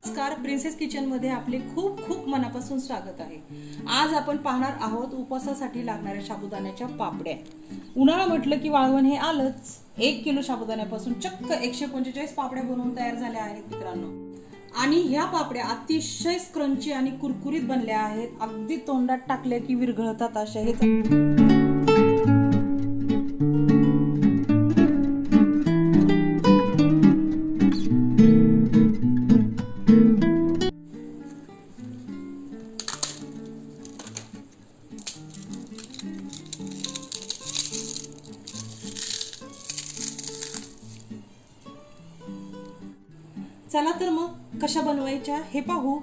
नमस्कार, princess kitchen मध्ये आपले खूप खूप मनापासून स्वागत आहे। आज आपण पाहणार आहोत उपवासासाठी लागणाऱ्या साबुदाण्याच्या पापड्या। उन्हाळा म्हटलं की वाळवण हे आलंच। 1 किलो साबुदाण्यापासून चक्क 145 पापड्या बनवून तयार झाल्या आहेत मित्रांनो। आणि ह्या पापड्या अतिशय क्रंची आणि कुरकुरीत बनल्या आहेत। अगदी तोंडात टाकल्या की विरघळतात अशा हे। चला तर मग कशा बनवायच्या हे पाहू।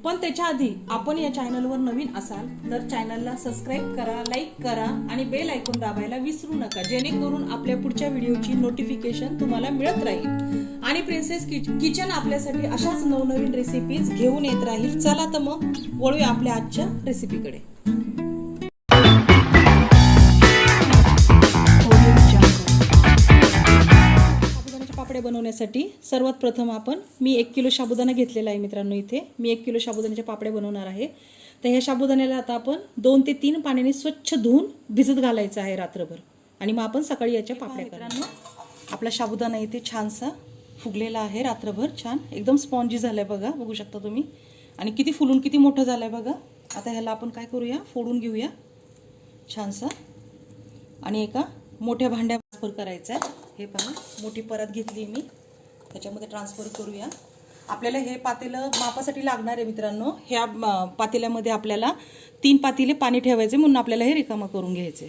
पण त्याच्या आधी आपण या चॅनलवर नवीन असाल तर चॅनलला सबस्क्राईब करा, लाईक करा आणि बेल आयकॉन दाबायला विसरू नका, जेणेकरून आपल्या पुढच्या व्हिडिओची नोटिफिकेशन तुम्हाला मिळत राहील आणि प्रिन्सेस किचन आपल्यासाठी अशाच नवनवीन रेसिपीज घेऊन येत राहील। चला तर मग वळूया आपल्या आजच्या रेसिपीकडे। बनवण्यासाठी सर्वात प्रथम मी 1 किलो साबुदाणा घेतलेला आहे मित्रांनो। इथे मी 1 किलो साबुदाण्याचे पापडे बनवणार आहे। तर ह्या साबुदाण्याला आता आपण 2 ते 3 पाण्याने स्वच्छ धुवून भिजत घालायचं आहे रात्रभर आणि मग आपण सकाळी याच्या पापड्या करणार। आपला साबुदाणा इथे छानसा फुगलेला आहे रात्रभर, छान एकदम स्पॉन्जी झालाय बघा, बघू शकता तुम्ही। आणि किती फुलून किती मोठं झालंय बघा। आता ह्याला आपण काय करूया, फोडून घेऊया छानसा आणि एका मोठ्या भांड्यात ट्रान्सफर करायचं आहे। हे पहा, मोठी परत घेतली मी, त्याच्यामध्ये ट्रान्सफर करूया। आपल्याला हे पातेलं मापासाठी लागणार आहे मित्रांनो। ह्या पातेल्यामध्ये आपल्याला 3 पातेले पाणी ठेवायचे, म्हणून आपल्याला हे रिकामा करून घ्यायचे।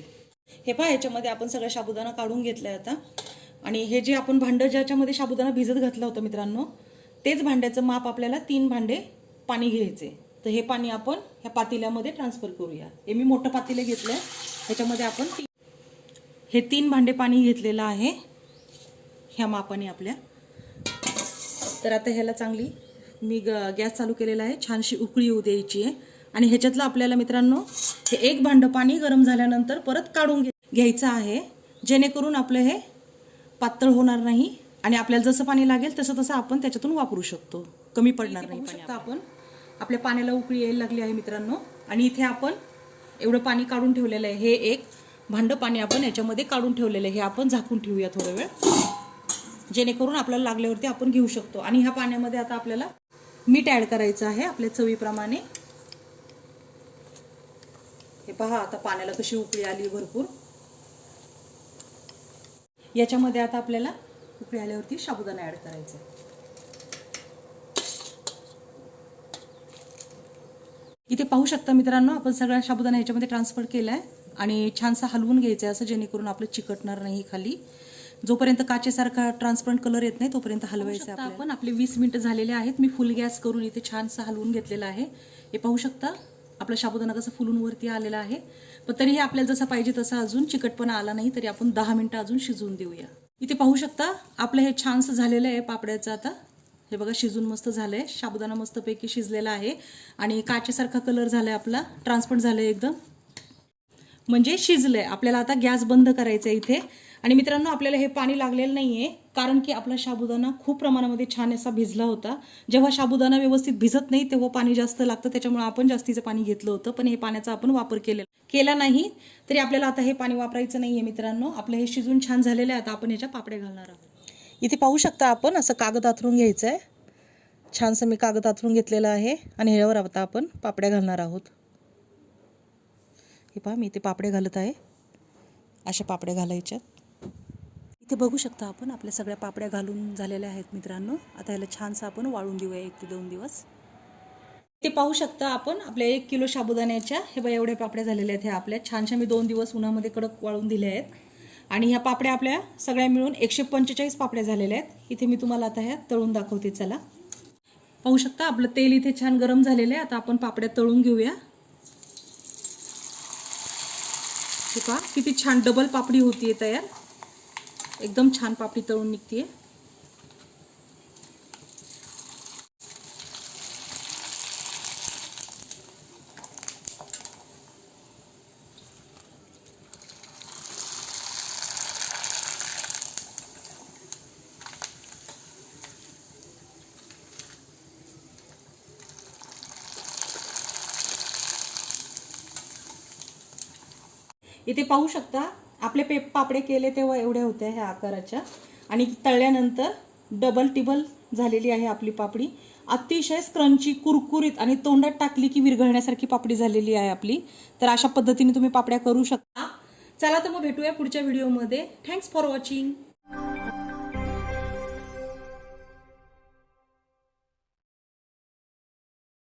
हे पहा, याच्यामध्ये आपण सगळा साबुदाणा काढून घेतलाय आता। आणि हे जे आपण भांडं ज्याच्यामध्ये साबुदाणा भिजत घातला होता मित्रांनो, तेच भांड्याचं माप आपल्याला 3 भांडे पाणी घ्यायचे। तर हे पाणी आपण ह्या पातेल्यामध्ये ट्रान्सफर करूया। हे मी मोठं पातेले घेतलंय, त्याच्यामध्ये आपण हे 3 भांडे पाणी घेतलेलं आहे ह्या मापाने आपल्या। तर आता ह्याला चांगली मी गॅस चालू केलेला आहे, छानशी उकळी येऊ द्यायची आहे। आणि ह्याच्यातलं आपल्याला मित्रांनो हे 1 भांडं पाणी गरम झाल्यानंतर परत काढून घ्यायचं आहे, जेणेकरून आपलं हे पातळ होणार नाही आणि आपल्याला जसं पाणी लागेल तसं तसं आपण त्याच्यातून वापरू शकतो, कमी पडणार नाही पाणी। आपण आपल्या पाण्याला उकळी यायला लागली आहे मित्रांनो। आणि इथे आपण एवढं पाणी काढून ठेवलेलं आहे। हे 1 भांडं पाणी आपण याच्यामध्ये काढून ठेवलेलं आहे। हे आपण झाकून ठेवूया थोडा वेळ, जेणेकरून आपल्याला लागल्यावरती आपण घेऊ शकतो। आणि ह्या पाण्यामध्ये आता आपल्याला मीठ ऍड करायचं आहे आपल्या चवीप्रमाणे। हे पहा, आता पाण्याला कशी उकळी आली भरपूर। याच्यामध्ये आता आपल्याला उकळी आल्यावरती साबुदाणा ऍड करायचा आहे। इथे पाहू शकता मित्रांनो, आपण सगळा साबुदाणा याच्यामध्ये ट्रान्सफर केलाय आणि छानसा हलवून घ्यायचं आहे असं, जेणेकरून आपलं चिकटणार नाही खाली। जोपर्यंत काचेसारखा ट्रान्सपरंट कलर येत नाही तोपर्यंत हलवायचं आहे आपण। आपले 20 मिनिटं झालेले आहेत। मी फुल गॅस करून इथे छानसा हलवून घेतलेला आहे। हे पाहू शकता आपला साबुदाणा कसं फुलून वरती आलेला आहे। पण तरीही आपल्याला जसं पाहिजे तसं अजून चिकटपणा आला नाही, तरी आपण 10 मिनिटं अजून शिजवून देऊया। इथे पाहू शकता आपलं हे छानसं झालेलं आहे पापड्याचं। आता हे बघा, शिजून मस्त झालंय, साबुदाणा मस्तपैकी शिजलेला आहे आणि काचेसारखा कलर झालाय आपला, ट्रान्सपरंट झालंय एकदम, म्हणजे शिजलंय। आपल्याला आता गॅस बंद करायचा आहे इथे। आणि मित्रांनो, आपल्याला हे पाणी लागलेलं नाहीये, कारण की आपला साबुदाणा खूप प्रमाणामध्ये छान असा भिजला होता। जेव्हा साबुदाणा व्यवस्थित भिजत नाही तेव्हा पाणी जास्त लागतं, त्याच्यामुळे आपण जास्तीचं पाणी घेतलं होतं। पण हे पाण्याचा आपण वापर केला नाही, तरी आपल्याला आता हे पाणी वापरायचं नाहीये मित्रांनो। आपलं हे शिजून छान झालेलं आहे। आता आपण ह्याच्या पापड्या घालणार आहोत। इथे पाहू शकता आपण असं कागद आथरून घ्यायचं आहे, छानसं मी कागद आथरून घेतलेलं आहे आणि ह्यावर आता आपण पापड्या घालणार आहोत। हे पहा, मी इथे पापड्या घालत आहे, अशा पापड्या घालायच्या। इथे बघू शकता आपण आपल्या सगळ्या पापड्या घालून झालेल्या आहेत मित्रांनो। आता याला छानसं आपण वाळून देऊया 1 ते 2 दिवस। इथे पाहू शकता आपण आपल्या 1 किलो साबुदाण्याच्या हे बघा एवढ्या पापड्या झालेल्या आहेत। ह्या आपल्या छानशा मी 2 दिवस उन्हामध्ये कडक वाळून दिल्या आहेत। आणि ह्या पापड्या आपल्या सगळ्या मिळून 145 पापड्या झालेल्या आहेत। इथे मी तुम्हाला आता ह्या तळून दाखवते। चला, पाहू शकता आपलं तेल इथे छान गरम झालेलं आहे। आता आपण पापड्या तळून घेऊया। हे पहा, किती छान डबल पापडी होतीये तयार, एकदम छान पापडी तळून निघतीये। इथे पाहू शकता आपले पापडे केले तेव्हा एवढ्या होत्या ह्या आकाराच्या, आणि तळल्यानंतर डबल टिबल झालेली आहे आपली पापडी. अतिशय स्क्रंची, कुरकुरीत आणि तोंडात टाकली की विरघळण्यासारखी पापडी झालेली आहे आपली. तर अशा पद्धतीने तुम्ही पापड्या करू शकता. चला तर मग भेटूया पुढच्या व्हिडिओमध्ये. Thanks for watching.